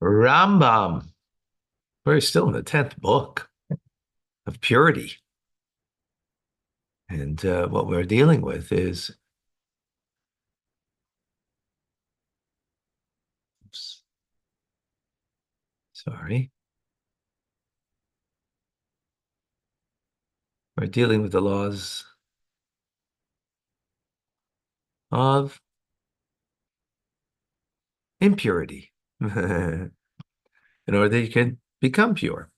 Rambam. We're still in the 10th book of purity. And what we're dealing with is, oops, sorry, we're dealing with the laws of impurity in order that you can become pure.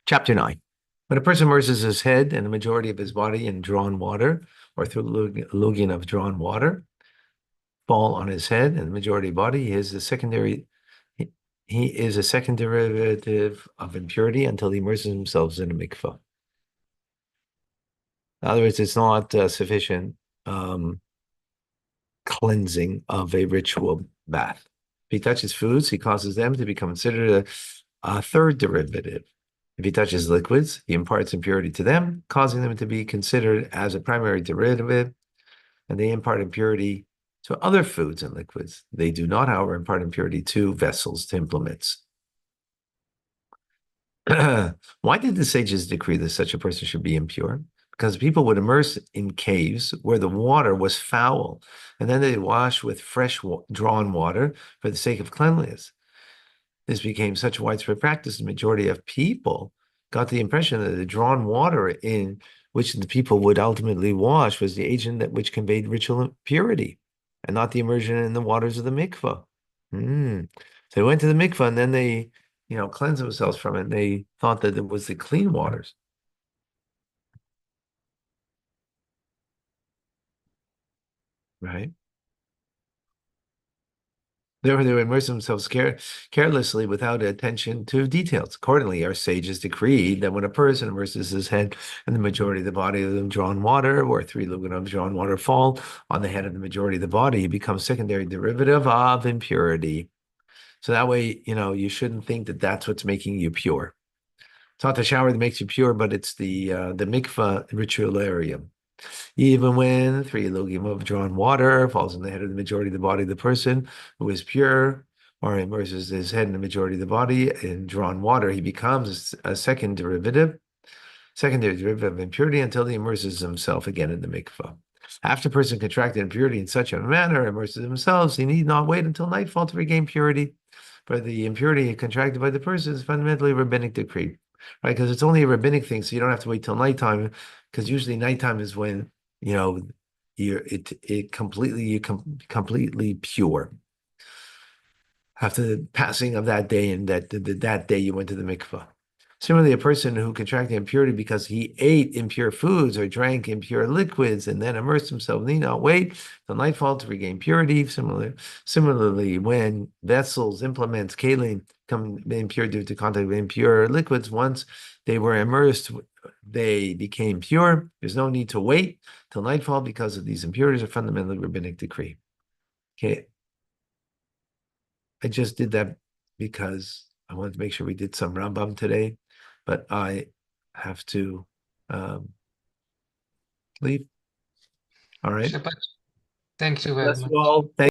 Chapter 9. When a person immerses his head and the majority of his body in drawn water, or through luging of drawn water, fall on his head and the majority of body, he is a second derivative of impurity until he immerses himself in a mikvah. In other words, it's not sufficient cleansing of a ritual bath. If he touches foods, he causes them to become considered a third derivative. If he touches liquids, he imparts impurity to them, causing them to be considered as a primary derivative, and they impart impurity to other foods and liquids. They do not, however, impart impurity to vessels, to implements. Why did the sages decree that such a person should be impure? Because people would immerse in caves where the water was foul, and then they wash with fresh drawn water for the sake of cleanliness. This became such a widespread practice, the majority of people got the impression that the drawn water in which the people would ultimately wash was the agent that which conveyed ritual purity, and not the immersion in the waters of the mikvah. So they went to the mikvah, and then they, cleansed themselves from it. And they thought that it was the clean waters, right? Therefore, they would immerse themselves carelessly without attention to details. Accordingly, our sages decreed that when a person immerses his head and the majority of the body of the drawn water, or 3 of drawn water fall on the head of the majority of the body, it becomes secondary derivative of impurity. So that way, you shouldn't think that that's what's making you pure. It's not the shower that makes you pure, but it's the mikvah ritualarium. Even when 3 of drawn water falls on the head of the majority of the body of the person who is pure, or immerses his head in the majority of the body in drawn water, he becomes a secondary derivative of impurity until he immerses himself again in the mikvah. After a person contracted impurity in such a manner, immerses himself, he need not wait until nightfall to regain purity. For the impurity contracted by the person is fundamentally a rabbinic decree, right? Because it's only a rabbinic thing, so you don't have to wait till nighttime, because usually nighttime is when you're completely pure after the passing of that day, and that day you went to the mikvah. Similarly, a person who contracted impurity because he ate impure foods or drank impure liquids and then immersed himself need not wait till nightfall to regain purity. Similarly, when vessels, implements, kalim come impure due to contact with impure liquids, once they were immersed, they became pure. There's no need to wait till nightfall because of these impurities are fundamentally rabbinic decree. Okay, I just did that because I wanted to make sure we did some Rambam today, but I have to leave. All right. Shabbat. Thank you very Bless much. you all. Thank